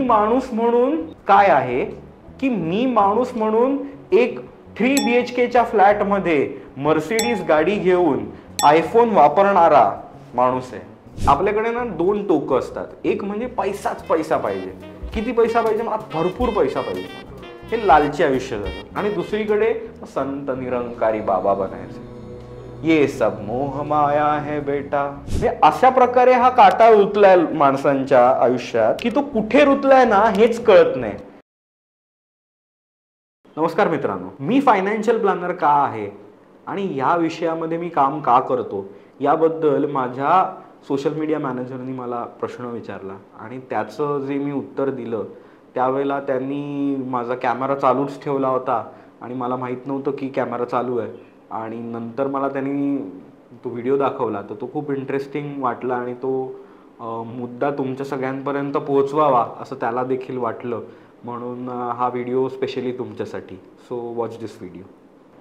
माणूस म्हणून काय आहे की मी माणूस म्हणून एक 3 BHK च्या फ्लॅट मध्ये मर्सिडीज गाडी घेऊन आयफोन वापरणारा माणूस आहे. आपल्याकडे ना 2 टोकं असतात. एक म्हणजे पैसाच पैसा पाहिजे, किती पैसा पाहिजे, मला भरपूर पैसा पाहिजे, हे लालची आयुष्य झालं. आणि दुसरीकडे संत निरंकारी बाबा बनायचे, ये सब मोह माया है बेटा. अशा प्रकारे हा काटा रुतलाय माणसांच्या आयुष्यात की तो कुठे रुतलाय ना हेच कळत नाही. नमस्कार मित्रांनो, मी फायनान्शियल प्लॅनर का आहे आणि या विषयामध्ये मी काम का करतो याबद्दल माझ्या सोशल मीडिया मॅनेजरनी मला प्रश्न विचारला आणि त्याचं जे मी उत्तर दिलं त्यावेळेला त्यांनी माझा कॅमेरा चालूच ठेवला होता आणि मला माहीत नव्हतं की कॅमेरा चालू आहे. आणि नंतर मला त्यांनी तो व्हिडिओ दाखवला तर तो खूप इंटरेस्टिंग वाटला आणि तो मुद्दा तुमच्या सगळ्यांपर्यंत पोहोचवावा असं त्याला देखील वाटलं, म्हणून हा व्हिडिओ स्पेशली तुमच्यासाठी. सो वॉच दिस व्हिडिओ.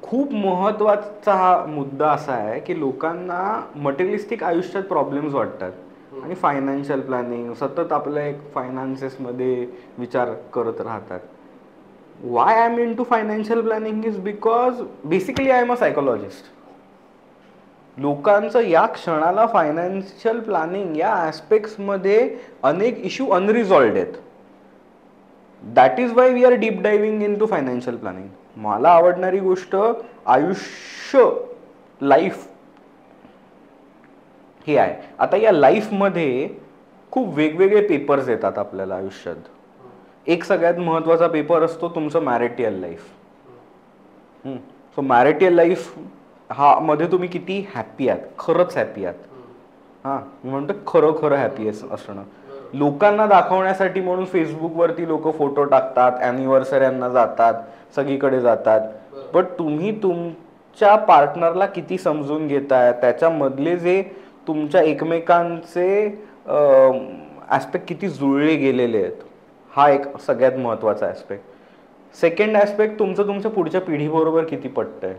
खूप महत्त्वाचा हा मुद्दा असा आहे की लोकांना मटेरियलिस्टिक आयुष्यात प्रॉब्लेम्स वाटतात आणि फायनान्शियल प्लॅनिंग सतत आपल्या एक फायनान्सेसमध्ये विचार करत राहतात. Why I am into financial planning is because basically I am a psychologist. लोकांचं या क्षणाला फायनान्शियल प्लॅनिंग या ॲस्पेक्ट्स मध्ये अनेक इश्यू अनरिझॉल्व्ड आहेत. That is why we are deep diving into financial planning. मला आवडणारी गोष्ट आयुष्य, लाईफ हे आहे. आता या लाईफमध्ये खूप वेगवेगळे पेपर्स येतात आपल्याला आयुष्यात. एक सगळ्यात महत्त्वाचा पेपर असतो तुमचं मॅरिटियल लाईफ. सो मॅरिटियल लाईफ हा मध्ये तुम्ही किती हॅपी आहात, खरंच हॅपी आहात. हां, मी म्हणतो खरं हॅपी असणं. लोकांना दाखवण्यासाठी म्हणून फेसबुकवरती लोक फोटो टाकतात, ॲनिव्हर्सऱ्यांना जातात, सगळीकडे जातात, बट तुम्ही तुमच्या पार्टनरला किती समजून घेताय, त्याच्यामधले जे तुमच्या एकमेकांचे ॲस्पेक्ट किती जुळले गेलेले आहेत, हा एक सगळ्यात महत्त्वाचा ॲस्पेक्ट. सेकंड ॲस्पेक्ट तुमचं तुमच्या पुढच्या पिढीबरोबर किती पटतंय.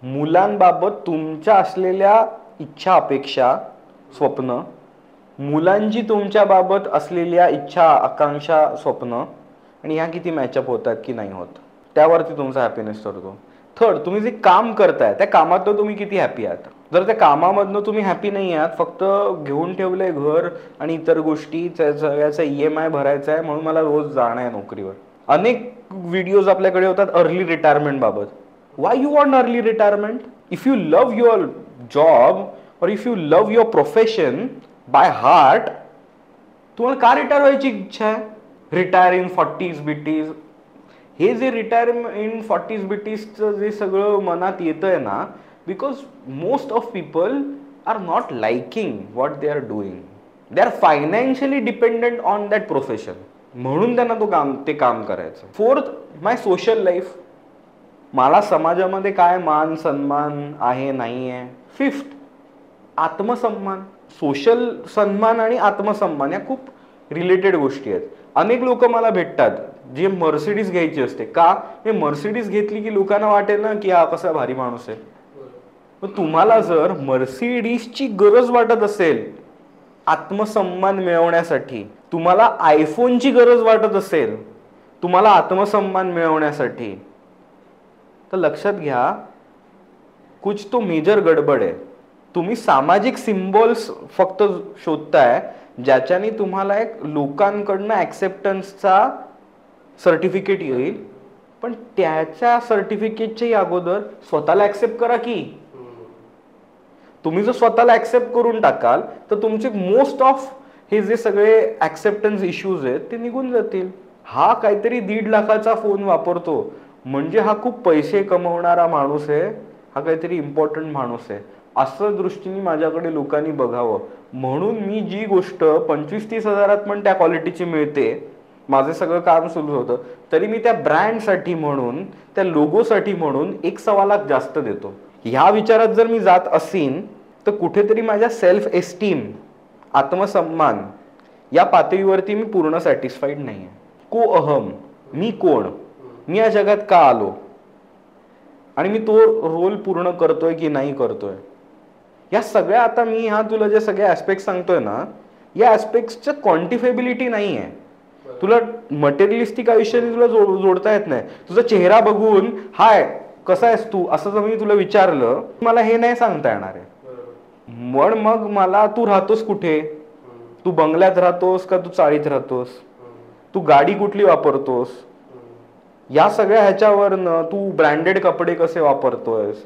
मुलांबाबत तुमच्या असलेल्या इच्छा, अपेक्षा, स्वप्न, मुलांची तुमच्या बाबत असलेल्या इच्छा, आकांक्षा, स्वप्न आणि ह्या किती मॅचअप होतात की नाही होत, त्यावरती तुमचा हॅपीनेस ठरतो. थर्ड, तुम्ही जे काम करताय त्या कामातनं तुम्ही किती हॅपी आहात. जर त्या कामामधनं तुम्ही हॅपी नाही आहात, फक्त घेऊन ठेवलंय घर आणि इतर गोष्टी, सगळ्याचा EMI भरायचा आहे म्हणून मला रोज जाणं आहे नोकरीवर. अनेक व्हिडिओज आपल्याकडे होतात अर्ली रिटायरमेंट बाबत. Why you want early retirement? If you love your job और if you love your profession by heart, तुम्हाला का रिटायर व्हायची इच्छा आहे? रिटायर इन 40s बिटीज, हे जे रिटायर इन 40s बिटीजचं जे सगळं मनात येतंय ना, because most of people are not liking what they are doing. They are financially dependent on that profession, म्हणून त्यांना ते काम करायचं. फोर्थ, माय सोशल लाईफ, मला समाजामध्ये काय मान सन्मान आहे नाही आहे. फिफ्थ, आत्मसन्मान. सोशल सन्मान आणि आत्मसन्मान या खूप रिलेटेड गोष्टी आहेत. अनेक लोक मला भेटतात जे मर्सिडीज घ्यायची असते. का? हे मर्सिडीज घेतली की लोकांना वाटेल ना की हा कसा भारी माणूस आहे. पण तुम्हाला जर मर्सिडीजची गरज वाटत असेल आत्मसन्मान मिळवण्यासाठी, तुम्हाला आयफोनची गरज वाटत असेल तुम्हाला आत्मसन्मान मिळवण्यासाठी, तर लक्षात घ्या कुछ तो मेजर गडबड आहे. तुम्ही सामाजिक सिम्बॉल्स फक्त शोधताय ज्याच्याने तुम्हाला एक लोकांकडनं ॲक्सेप्टन्सचा सर्टिफिकेट येईल, पण त्याच्या सर्टिफिकेटच्या अगोदर स्वतःला ॲक्सेप्ट करा की. तुम्ही जर स्वतःला ॲक्सेप्ट करून टाकाल तर तुमचे मोस्ट ऑफ हे जे सगळे ॲक्सेप्टन्स इश्यूज आहेत ते निघून जातील. हा काहीतरी 1.5 लाखाचा फोन वापरतो म्हणजे हा खूप पैसे कमवणारा माणूस आहे, हा काहीतरी इम्पॉर्टंट माणूस आहे असं दृष्टीने माझ्याकडे लोकांनी बघावं. म्हणून मी जी गोष्ट 25-30 हजारात पण त्या क्वालिटीची मिळते, माझं सगळं काम सुरू होतं, तरी मी त्या ब्रँडसाठी म्हणून, त्या लोगोसाठी म्हणून 1.25 लाख जास्त देतो. ह्या विचारात जर मी जात असीन तर कुठेतरी माझ्या सेल्फ एस्टीम, आत्मसन्मान या पातळीवरती मी पूर्ण सॅटिस्फाईड नाही आहे. को अहम, मी कोण, मी या जगात का आलो आणि मी तो रोल पूर्ण करतोय की नाही करतोय. या सगळ्या, आता मी तुला जे सगळे ॲस्पेक्ट सांगतोय ना, या ऍस्पेक्टच्या क्वांटिफेबिलिटी नाही आहे. तुला मटेरियलिस्टिक आयुष्याने तुला जोडता येत नाही. तुझा चेहरा बघून हाय कसा आहेस तू असं जर मी तुला विचारलं मला हे नाही सांगता येणार आहे. मग मला तू राहतोस कुठे, तू बंगल्यात राहतोस का तू चाळीत राहतोस, तू गाडी कुठली वापरतोस, या सगळ्या ह्याच्यावरनं तू ब्रँडेड कपडे कसे वापरतोयस,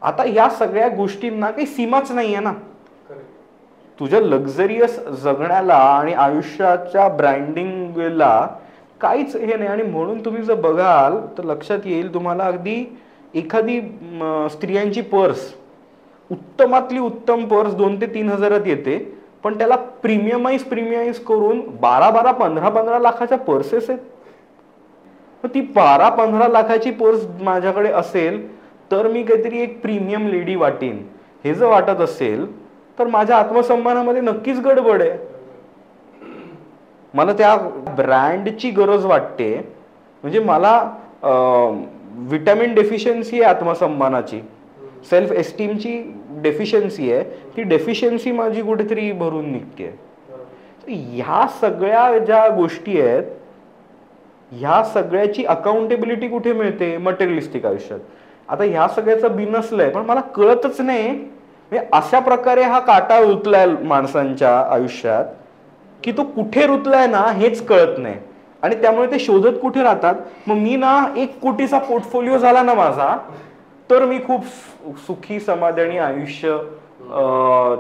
आता या सगळ्या गोष्टींना काही सीमाच नाहीये ना. तुझ्या लक्झरियस जगण्याला आणि आयुष्याच्या ब्रँडिंगला काहीच हे नाही. आणि म्हणून तुम्ही जर बघाल तर लक्षात येईल तुम्हाला अगदी एखादी स्त्रियांची पर्स, उत्तमातली उत्तम पर्स 2 ते 3 हजारात येते, पण त्याला प्रीमियमाइज करून 12-15 लाखाच्या पर्सेस आहेत. ती 12-15 लाखाची पर्स माझ्याकडे असेल तर मी काहीतरी एक प्रीमियम लेडी वाटेन, हे जर वाटत असेल तर माझ्या आत्मसन्मानामध्ये नक्कीच गडबड आहे. मला त्या ब्रँडची गरज वाटते. म्हणजे मला विटॅमिन डेफिशियन्सी आहे आत्मसन्मानाची, सेल्फ एस्टीमची डेफिशियन्सी आहे. ती डेफिशियन्सी माझी कुठेतरी भरून निघते. ह्या सगळ्या ज्या गोष्टी आहेत ह्या सगळ्याची अकाउंटेबिलिटी कुठे मिळते, मटेरियलिस्टिक आयुष्यात. आता ह्या सगळ्याचं बिनसलंय पण मला कळतच नाही. अशा प्रकारे हा काटा रुतलाय माणसांच्या आयुष्यात की तो कुठे रुतलाय ना हेच कळत नाही. आणि त्यामुळे ते शोधत कुठे राहतात. मग मी ना 1 कोटीचा पोर्टफोलिओ झाला ना माझा तर मी खूप सुखी समाधानी आयुष्य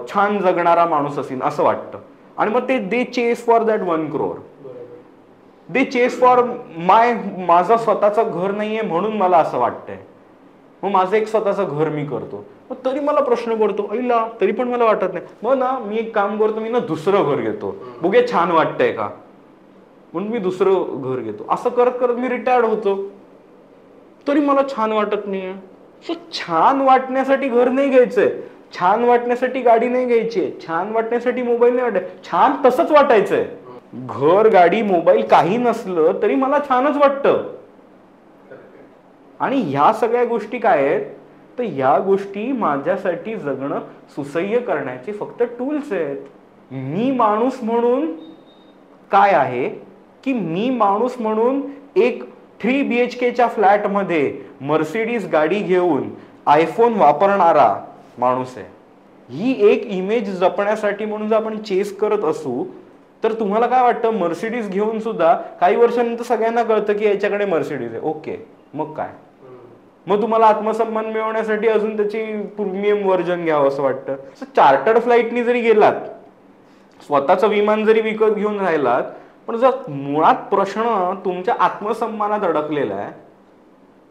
छान जगणारा माणूस असेल असं वाटतं. आणि मग ते they chase for that 1 crore, they chase for माझं स्वतःचं घर नाहीये म्हणून मला असं वाटतंय, मग माझं एक स्वतःचं घर मी करतो. मग तरी मला प्रश्न पडतो ऐला तरी पण मला वाटत नाही. मग ना मी एक काम करतो, मी ना दुसरं घर घेतो, बघूया छान वाटतंय का, म्हणून मी दुसरं घर घेतो. असं करत करत मी रिटायर्ड होतो तरी मला छान वाटत नाहीये. छान वाटण्यासाठी घर नाही घ्यायचंय, छान वाटण्यासाठी गाडी नाही घ्यायची, छान वाटण्यासाठी मोबाईल नाही वाटायचं, छान तसंच वाटायचंय. घर गाडी मोबाईल काही नसलं तरी मला छानच वाटतं. आणि ह्या सगळ्या गोष्टी काय आहेत तर ह्या गोष्टी माझ्यासाठी जगणं सुसह्य करण्याचे फक्त टूल्स आहेत. मी माणूस म्हणून काय आहे की मी माणूस म्हणून एक 3 BHKच्या फ्लॅट मध्ये मर्सिडीज गाडी घेऊन आयफोन वापरणारा माणूस आहे. ही एक इमेज जपण्यासाठी म्हणून जर आपण चेस करत असू तर तुम्हाला काय वाटतं, मर्सिडीज घेऊन सुद्धा काही वर्षांनंतर सगळ्यांना कळतं की याच्याकडे मर्सिडीज आहे, ओके मग काय, मग तुम्हाला आत्मसन्मान मिळवण्यासाठी अजून त्याची प्रीमियम व्हर्जन घ्यावं असं वाटतं. चार्टर्ड फ्लाईटनी जरी गेलात, स्वतःचं विमान जरी विकत घेऊन राहिलात, पण जर मुळात प्रश्न तुमच्या आत्मसन्मानात अडकलेला आहे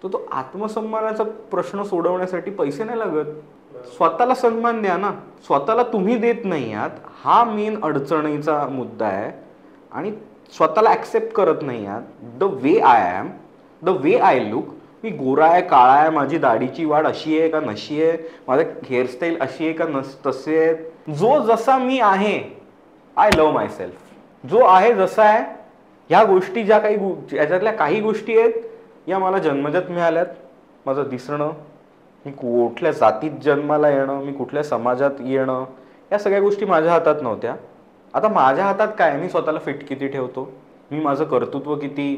तर तो आत्मसन्मानाचा प्रश्न सोडवण्यासाठी पैसे नाही लागत. स्वतःला सन्मान द्या ना. स्वतःला तुम्ही देत नाही आहात हा मेन अडचणीचा मुद्दा आहे. आणि स्वतःला ऍक्सेप्ट करत नाही आहात. The way I am, the way I look, मी गोरा आहे काळा आहे, माझी दाढीची वाढ अशी आहे का नशी आहे, माझं हेअरस्टाईल अशी आहे का तसे आहे, जो जसा मी आहे आय लव्ह माय सेल्फ, जो आहे जसा आहे. ह्या गोष्टी ज्या काही याच्यातल्या काही गोष्टी आहेत या मला जन्मजात मिळाल्यात. माझं दिसणं, मी कुठल्या जातीत जन्माला येणं, मी कुठल्या समाजात येणं, या सगळ्या गोष्टी माझ्या हातात नव्हत्या. आता माझ्या हातात काय, मी स्वतःला फिट किती ठेवतो, मी माझं कर्तृत्व किती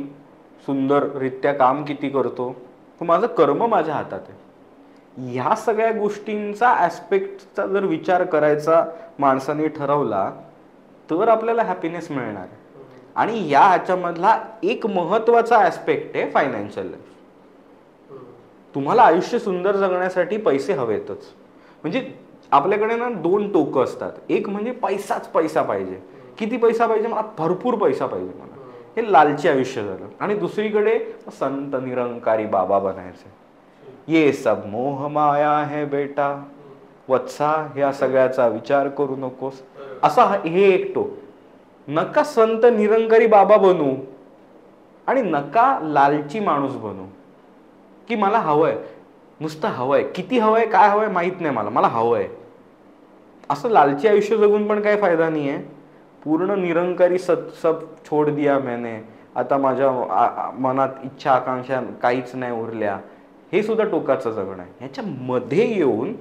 सुंदररित्या काम किती करतो, माझं कर्म माझ्या हातात आहे. ह्या सगळ्या गोष्टींचा ऍस्पेक्टचा जर विचार करायचा माणसाने ठरवला तर आपल्याला हॅपीनेस मिळणार आहे. आणि या ह्याच्यामधला एक महत्वाचा ऍस्पेक्ट आहे फायनान्शियल लाईफ. तुम्हाला आयुष्य सुंदर जगण्यासाठी पैसे हवेतच. म्हणजे आपल्याकडे ना 2 टोकं असतात. एक म्हणजे पैसाच पैसा पाहिजे, किती पैसा पाहिजे, मला भरपूर पैसा पाहिजे, मला हे लालची आयुष्य झालं. आणि दुसरीकडे संत निरंकारी बाबा बनायचे. ये सब मोह माया है बेटा वत्सा, ह्या सगळ्याचा विचार करू नकोस, असा हे एक टोक. नका संत निरंकारी बाबा बनू आणि नका लालची माणूस बनू की मला हवंय, नुसतं हवंय, किती हवंय काय हवंय माहित नाही मला, मला हवंय. असं लालची आयुष्य जगून पण काही फायदा नाहीये. पूर्ण निरंकारी सब छोड दिया मैंने, आता माझ्या मनात इच्छा आकांक्षा काहीच नाही उरल्या, हे सुद्धा टोकाचं जगणं आहे. ह्याच्या मध्ये येऊन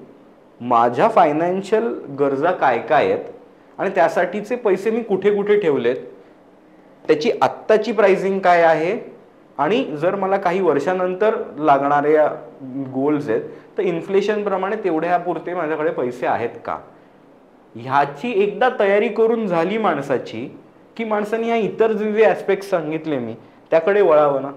माझ्या फायनान्शियल गरजा काय काय आहेत आणि त्यासाठीचे पैसे मी कुठे कुठे ठेवलेत, त्याची आत्ताची प्राइसिंग काय आहे, आणि जर मला काही वर्षानंतर लागणारे गोल्स आहेत तर इन्फ्लेशन प्रमाणे तेवढ्यापुरते माझ्याकडे पैसे आहेत का, ह्याची एकदा तयारी करून झाली माणसाची की माणसाने ह्या इतर जे ऍस्पेक्ट सांगितले मी त्याकडे वळावं ना.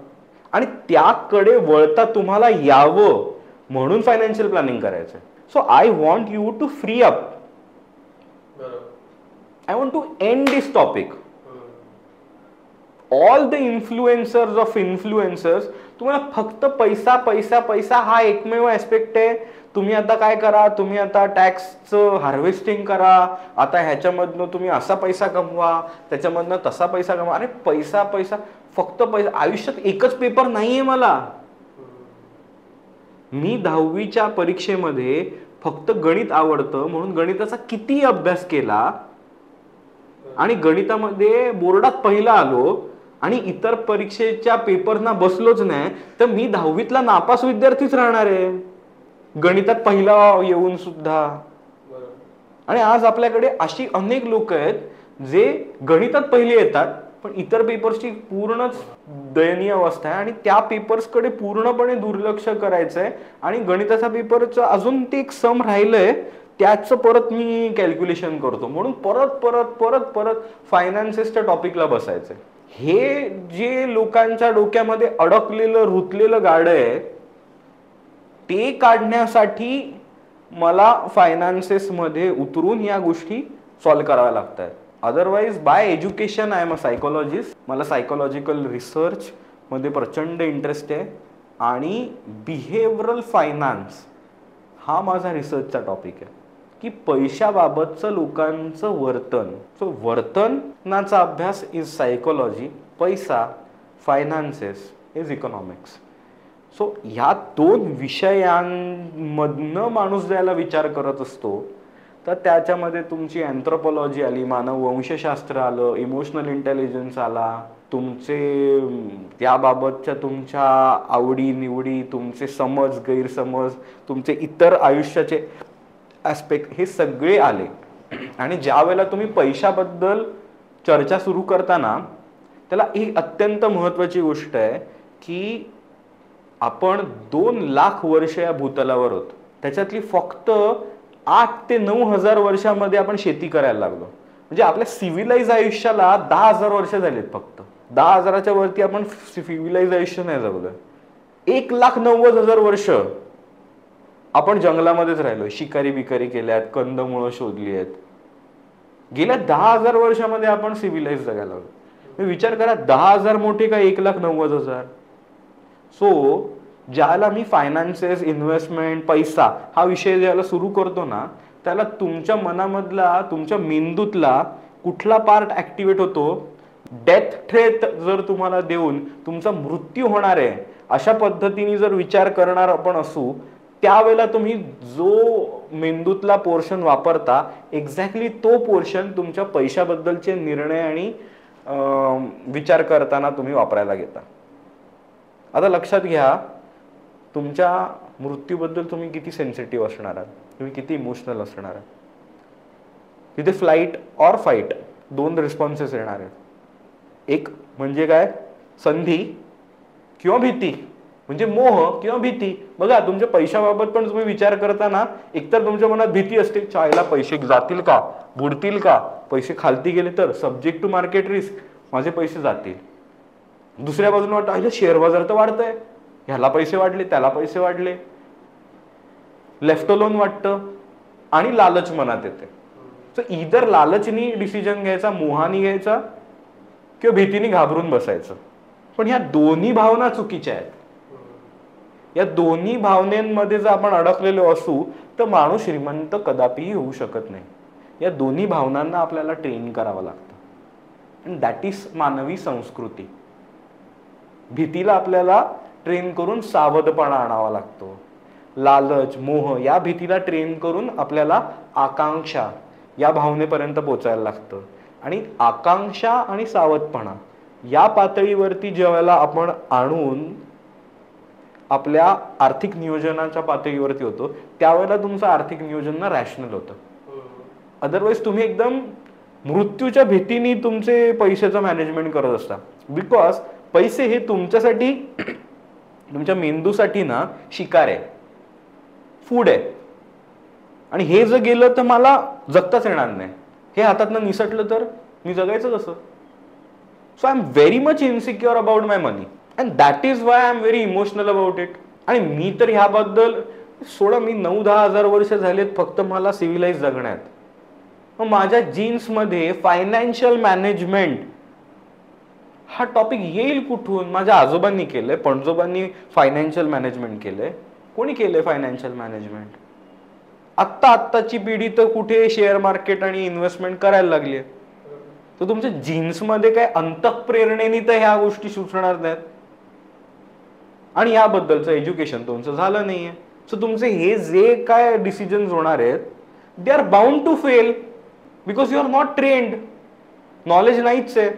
आणि त्याकडे वळता तुम्हाला यावं म्हणून फायनान्शियल प्लॅनिंग करायचं. So I want you to free up. I want to end this topic. All the influencers of influencers, तुम्हाला फक्त पैसा पैसा पैसा हा एकमेव ऍस्पेक्ट आहे. तुम्ही आता काय करा, तुम्ही आता टॅक्सचं हार्वेस्टिंग करा, आता ह्याच्यामधनं तुम्ही असा पैसा कमवा, त्याच्यामधनं तसा पैसा कमवा. अरे पैसा पैसा फक्त पैसा. आयुष्यात एकच पेपर नाहीये मला. मी 10वीच्या परीक्षेमध्ये फक्त गणित आवडतं म्हणून गणिताचा किती अभ्यास केला आणि गणितामध्ये बोर्डात पहिला आलो आणि इतर परीक्षेच्या पेपरना बसलोच नाही तर मी 10वीतला नापास विद्यार्थीच राहणार आहे गणितात पहिला येऊन सुद्धा. आणि आज आपल्याकडे अशी अनेक लोक आहेत जे गणितात पहिले येतात पण इतर पेपर्सची पूर्णच दयनीय अवस्था आहे आणि त्या पेपर्सकडे पूर्णपणे दुर्लक्ष करायचंय. आणि गणिताचा पेपरचं अजून ते एक सम राहिलंय त्याचं परत मी कॅल्क्युलेशन करतो म्हणून परत परत परत परत फायनान्सेसच्या टॉपिकला बसायचंय. हे जे लोकांच्या डोक्यामध्ये अडकलेलं रुतलेलं गाडं आहे ते काढण्यासाठी मला फायनान्सेस मध्ये उतरून या गोष्टी सॉल्व्ह कराव्या लागतात. Otherwise by education I am a psychologist. मला सायकोलॉजिकल रिसर्च मध्ये प्रचंड इंटरेस्ट आहे आणि बिहेव्हरल फायनान्स हा माझा रिसर्चचा टॉपिक आहे की पैशाबाबतचं लोकांचं वर्तन. सो वर्तनाचा अभ्यास इज सायकोलॉजी, पैसा फायनान्सेस इज इकॉनॉमिक्स. सो ह्या दोन विषयांमधनं माणूस ज्याला विचार करत असतो तर त्याच्यामध्ये तुमची अँथ्रोपॉलॉजी आली, मानववंशशास्त्र आलं, इमोशनल इंटेलिजन्स आला, तुमचे त्याबाबतच्या तुमच्या आवडी निवडी, तुमचे समज गैरसमज, तुमचे इतर आयुष्याचे ऍस्पेक्ट हे सगळे आले. आणि ज्या वेळेला तुम्ही पैशाबद्दल चर्चा सुरू करताना त्याला एक अत्यंत महत्वाची गोष्ट आहे की आपण 2 लाख वर्ष या भूतलावर होतो. त्याच्यातली फक्त 8 ते 9,000 वर्षामध्ये आपण शेती करायला लागलो. म्हणजे आपल्या सिव्हिलाइज आयुष्याला 10,000 वर्ष झालेत. फक्त 10,000च्या वरती आपण सिव्हिलाइज आयुष्य नाही जगलोय. 1,90,000 वर्ष आपण जंगलामध्येच राहिलोय, शिकारी बिकारी केल्यात, कंदमुळं शोधली आहेत. गेल्या 10,000 वर्षामध्ये आपण सिव्हिलाइज जगायला लागलो. विचार करा 10,000 मोठे का 1,90,000. सो ज्याला मी फायनान्सेस, इन्व्हेस्टमेंट, पैसा हा विषय ज्याला सुरू करतो ना त्याला तुमच्या मनामधला, तुमच्या मेंदूतला कुठला पार्ट ऍक्टिव्हेट होतो, डेथ थ्रेट जर तुम्हाला देऊन तुमचा मृत्यू होणार आहे अशा पद्धतीने जर विचार करणार आपण असू त्यावेळेला तुम्ही जो मेंदूतला पोर्शन वापरता एक्झॅक्टली तो पोर्शन तुमच्या पैशाबद्दलचे निर्णय आणि विचार करताना तुम्ही वापरायला घेता. आता लक्षात घ्या तुमच्या मृत्यूबद्दल तुम्ही किती सेन्सिटिव्ह असणार आहात, तुम्ही किती इमोशनल असणार आहात. तिथे फ्लाईट ऑर फाईट 2 रिस्पॉन्सेस येणार आहेत. एक म्हणजे काय, संधी किंवा भीती, म्हणजे मोह किंवा भीती. बघा तुमच्या पैशाबाबत पण तुम्ही विचार करताना एकतर तुमच्या मनात भीती असते, चायला पैसे जातील का, बुडतील का, पैसे खालती गेले तर, सब्जेक्ट टू मार्केट रिस्क, माझे पैसे जातील. दुसऱ्या बाजूने वाटतं शेअर बाजार तर वाढतंय, ह्याला पैसे वाढले, त्याला पैसे वाढले, लेफ्ट लोन वाटतं आणि लालच मनात येते. सो इधर लालचनी डिसिजन घ्यायचा, मोहानी घ्यायचा किंवा भीतीने घाबरून बसायचं. पण ह्या दोन्ही भावना चुकीच्या आहेत. या दोन्ही भावनेमध्ये जर आपण अडकलेलो असू तर माणूस श्रीमंत कदापिही होऊ शकत नाही. या दोन्ही भावनांना आपल्याला ट्रेन करावं लागतं. अँड दॅट इज मानवी संस्कृती. भीतीला आपल्याला ट्रेन करून सावधपणा आणावा लागतो. लालच, मोह या भीतीला ट्रेन करून आपल्याला आकांक्षा या भावनेपर्यंत पोहोचायला लागतं. आणि आकांक्षा आणि सावधपणा या पातळीवरती ज्यावेळेला आपण आणून आपल्या आर्थिक नियोजनाच्या पातळीवरती होतो त्यावेळेला तुमचं आर्थिक नियोजन रॅशनल होतं. अदरवाईज तुम्ही एकदम मृत्यूच्या भीतीने तुमचे पैशाचं मॅनेजमेंट करत असता. बिकॉज पैसे हे तुमच्यासाठी तुमच्या मेंदूसाठी ना शिकार आहे, फूड आहे. आणि हे जर गेलं तर मला जगताच येणार नाही. हे हातातनं निसटलं तर मी जगायचं कसं? So I am very much insecure about my money and that is Y I am very emotional about it. आणि मी तर ह्याबद्दल सोडा, मी 9-10 हजार वर्ष झालेत फक्त मला सिव्हिलाइज जगण्यात. मग माझ्या जीन्समध्ये फायनान्शियल मॅनेजमेंट हा टॉपिक येईल कुठून? माझ्या आजोबांनी केलंय, पणजोबांनी फायनान्शियल मॅनेजमेंट केलंय. कोणी केलंय फायनान्शियल मॅनेजमेंट? आत्ताची पिढी तर कुठे शेअर मार्केट आणि इन्व्हेस्टमेंट करायला लागली. तर तुमच्या जीन्समध्ये काय अंतःप्रेरणेने तर ह्या गोष्टी सुचणार नाहीत. आणि याबद्दलचं एज्युकेशन तुमचं झालं नाहीये. सो तुमचे हे जे काय डिसिजन्स होणार आहेत they are bound to fail because you are not trained. Knowledge नाहीच आहे.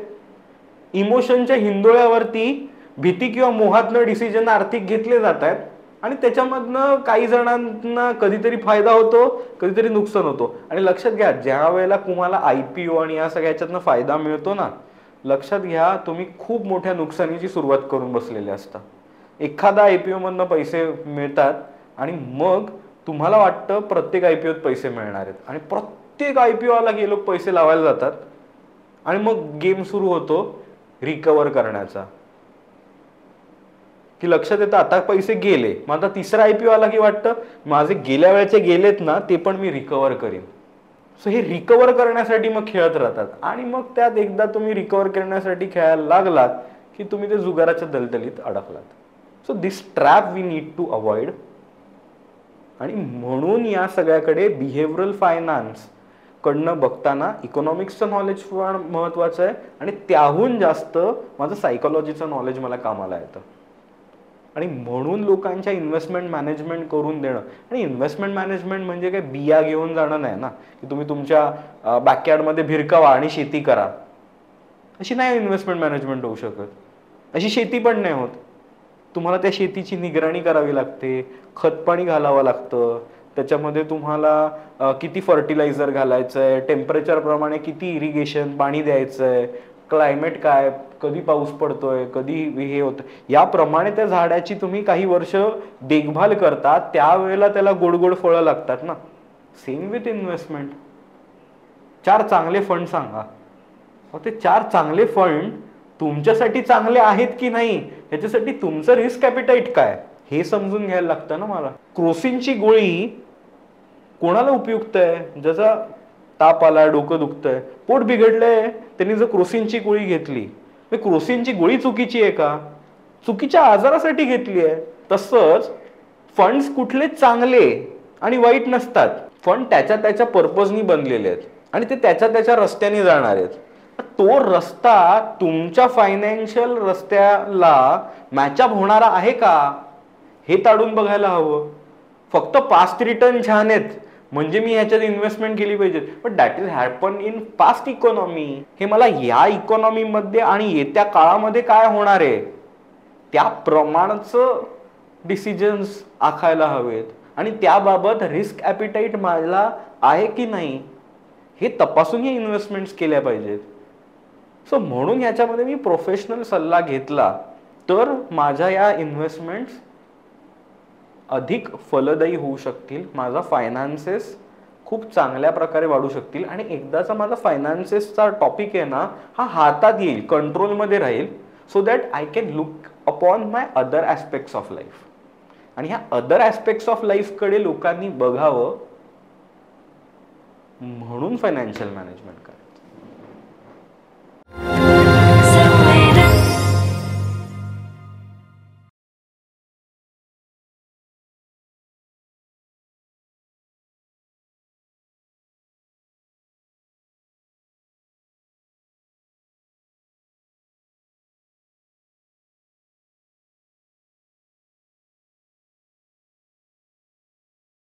इमोशनच्या हिंदोळ्यावरती भीती किंवा मोहातनं डिसिजन आर्थिक घेतले जात आहेत आणि त्याच्यामधनं काही जणांना कधीतरी फायदा होतो, कधीतरी नुकसान होतो. आणि लक्षात घ्या, ज्या वेळेला तुम्हाला IPO आणि या सगळ्याच्यातनं फायदा मिळतो ना, लक्षात घ्या तुम्ही खूप मोठ्या नुकसानीची सुरुवात करून बसलेले असता. एखादा IPO मधनं पैसे मिळतात आणि मग तुम्हाला वाटतं प्रत्येक IPOत पैसे मिळणार आहेत आणि प्रत्येक IPO आला की लोक पैसे लावायला जातात आणि मग गेम सुरू होतो रिकवर करण्याचा. की लक्षात येतं आता पैसे गेले, मग आता तिसरा IPO आला की वाटतं माझे गेल्या वेळेचे गेलेत ना ते पण मी रिकवर करीन. सो हे रिकवर करण्यासाठी मग खेळत राहतात आणि मग त्यात एकदा तुम्ही रिकवर करण्यासाठी खेळायला लागलात की तुम्ही ते जुगाराच्या दलदलीत अडकलात. So this trap we need to avoid. आणि म्हणून या सगळ्याकडे बिहेव्हिअरल फायनान्स कडनं बघताना इकॉनॉमिक्सचं नॉलेज पण महत्वाचं आहे आणि त्याहून जास्त माझं सायकोलॉजीचं नॉलेज मला कामाला येतं. आणि म्हणून लोकांच्या इन्व्हेस्टमेंट मॅनेजमेंट करून देणं. आणि इन्व्हेस्टमेंट मॅनेजमेंट म्हणजे काय बिया घेऊन जाणं नाही ना, की तुम्ही तुमच्या बॅकयार्डमध्ये भिरकावा आणि शेती करा. अशी नाही इन्व्हेस्टमेंट मॅनेजमेंट होऊ शकत. अशी शेती पण नाही होत. तुम्हाला त्या शेतीची निगराणी करावी लागते, खत पाणी घालावं लागतं, त्याच्यामध्ये तुम्हाला किती फर्टिलायझर घालायचंय, टेम्परेचर प्रमाणे किती इरिगेशन पाणी द्यायचंय, क्लायमेट काय, कधी पाऊस पडतोय, कधी हे होतं, याप्रमाणे त्या झाडाची तुम्ही काही वर्ष देखभाल करता, त्यावेळेला त्याला गोड गोड फळं लागतात ना. Same with investment. 4 चांगले फंड सांगा, ते 4 चांगले फंड तुमच्यासाठी चांगले आहेत की नाही ह्याच्यासाठी तुमचं रिस्क ॲपिटाईट काय हे समजून घ्यायला लागतं ना. मला क्रोसिनची गोळी कोणाला उपयुक्त आहे? ज्याचा ताप आला, डोकं दुखतंय, पोट बिघडलंय, त्यांनी जर क्रोसिनची गोळी घेतली, क्रोसिनची गोळी चुकीची आहे का? चुकीच्या आजारासाठी घेतली आहे. तसंच फंड्स कुठले चांगले आणि वाईट नसतात. फंड त्याच्या पर्पजनी बनलेले आहेत आणि ते त्याच्या रस्त्याने जाणार आहेत. तो रस्ता तुमच्या फायनान्शियल रस्त्याला मॅचअप होणारा आहे का हे ताडून बघायला हवं. फक्त पास्ट रिटर्न छान आहेत म्हणजे मी ह्याच्यात इन्व्हेस्टमेंट केली पाहिजे, but that is happen in past economy. हे मला या इकॉनॉमीमध्ये आणि येत्या काळामध्ये काय होणार आहे त्या प्रमाणाचं डिसिजन्स आखायला हवेत आणि त्याबाबत रिस्क ॲपिटाईट मला आहे की नाही हे तपासून हे इन्व्हेस्टमेंट्स केल्या पाहिजेत. सो म्हणून याच्यामध्ये मी प्रोफेशनल सल्ला घेतला तर माझ्या या इन्व्हेस्टमेंट्स अधिक फलदायी होऊ शकतील, माझा फायनान्सेस खूप चांगल्या प्रकारे वाढू शकतील आणि एकदाचा माझा फायनान्सेसचा टॉपिक आहे ना हा हातात येईल, कंट्रोलमध्ये राहील, so that I can look upon my other aspects of life. आणि ह्या अदर ॲस्पेक्ट्स ऑफ लाईफकडे लोकांनी बघावं म्हणून फायनान्शियल मॅनेजमेंट करा.